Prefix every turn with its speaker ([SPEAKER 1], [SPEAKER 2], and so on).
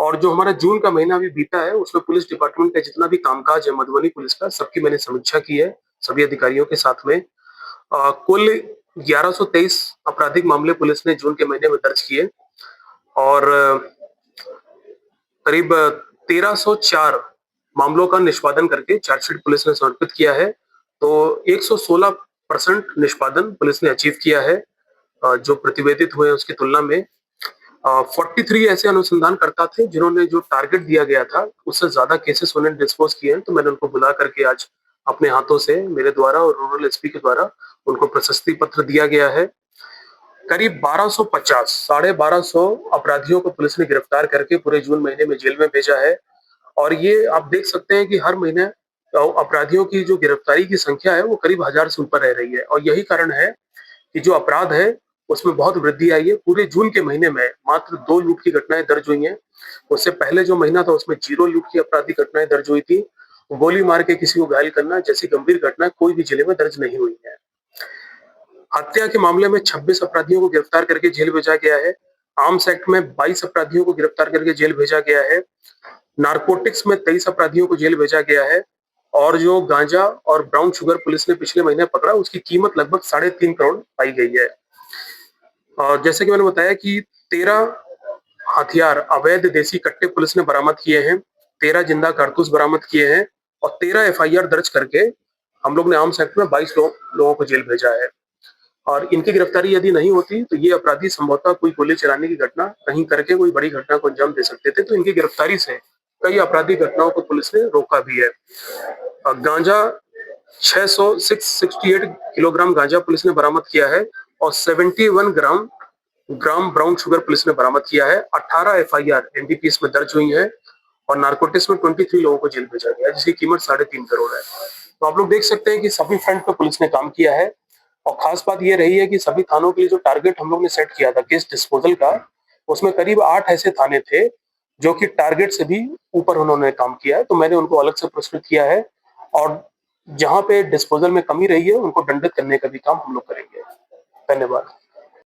[SPEAKER 1] और जो हमारा जून का महीना अभी बीता है उसमें पुलिस डिपार्टमेंट का जितना भी कामकाज है मधुबनी पुलिस का सबकी मैंने समीक्षा की है सभी अधिकारियों के साथ में। कुल 1123 आपराधिक मामले पुलिस ने जून के महीने में दर्ज किए और करीब 1304 मामलों का निष्पादन करके चार्जशीट पुलिस ने समर्पित किया है। तो 116% निष्पादन पुलिस ने अचीव किया है जो प्रतिवेदित हुए उसकी तुलना में। 43 ऐसे अनुसंधानकर्ता थे जिन्होंने जो टारगेट दिया गया था उससे ज्यादा केसेस उन्होंने डिस्पोज किए हैं, तो मैंने उनको बुला करके आज अपने हाथों से मेरे द्वारा और रूरल एसपी के द्वारा उनको प्रशस्ति पत्र दिया गया है। करीब 1250 1250 अपराधियों को पुलिस ने गिरफ्तार करके पूरे जून महीने में जेल में भेजा है। और ये आप देख सकते हैं कि हर महीने अपराधियों की जो गिरफ्तारी की संख्या है वो करीब 1000 से ऊपर रह रही है और यही कारण है कि जो अपराध है उसमें बहुत वृद्धि आई है। पूरे जून के महीने में मात्र 2 लूट की घटनाएं दर्ज हुई हैं। उससे पहले जो महीना था उसमें 0 लूट की आपराधिक घटनाएं दर्ज हुई थी। गोली मार के किसी को घायल करना जैसी गंभीर घटना कोई भी जिले में दर्ज नहीं हुई है। हत्या के मामले में 26 अपराधियों को गिरफ्तार करके जेल भेजा गया है। आर्म्स एक्ट में 22 अपराधियों को गिरफ्तार करके जेल भेजा गया है। नारकोटिक्स में 23 अपराधियों को जेल भेजा गया है। और जो गांजा और ब्राउन शुगर पुलिस ने पिछले महीने पकड़ा उसकी कीमत लगभग 3.5 करोड़ पाई गई है। और जैसे कि मैंने बताया कि 13 हथियार अवैध देसी कट्टे पुलिस ने बरामद किए हैं, 13 जिंदा कारतूस बरामद किए हैं और 13 एफआईआर दर्ज करके हम लोग ने आर्म्स एक्ट में 22 लोगों को जेल भेजा है। और इनकी गिरफ्तारी यदि नहीं होती तो ये अपराधी संभवतः कोई गोली चलाने की घटना कहीं करके कोई बड़ी घटना को अंजाम दे सकते थे, तो इनकी गिरफ्तारी से कई आपराधिक घटनाओं को पुलिस ने रोका भी है। गांजा 668 किलोग्राम गांजा पुलिस ने बरामद किया है और 71 ग्राम ब्राउन शुगर पुलिस ने बरामद किया है। 18 एफआईआर एनडीपीएस में दर्ज हुई हैं और नारकोटिक्स में 23 लोगों को जेल भेजा गया जिसकी कीमत 3.5 करोड़ है। तो आप लोग देख सकते हैं कि सभी फ्रंट पे पुलिस ने काम किया है और खास बात ये रही है कि सभी थानों के लिए जो टारगेट हम लोग ने सेट किया था केस डिस्पोजल का, उसमें करीब 8 ऐसे थाने थे जो कि टारगेट से भी ऊपर उन्होंने काम किया है, तो मैंने उनको अलग से पुरस्कृत किया है और जहां पे डिस्पोजल में कमी रही है उनको दंडित करने का भी काम हम लोग करेंगे। धन्यवाद।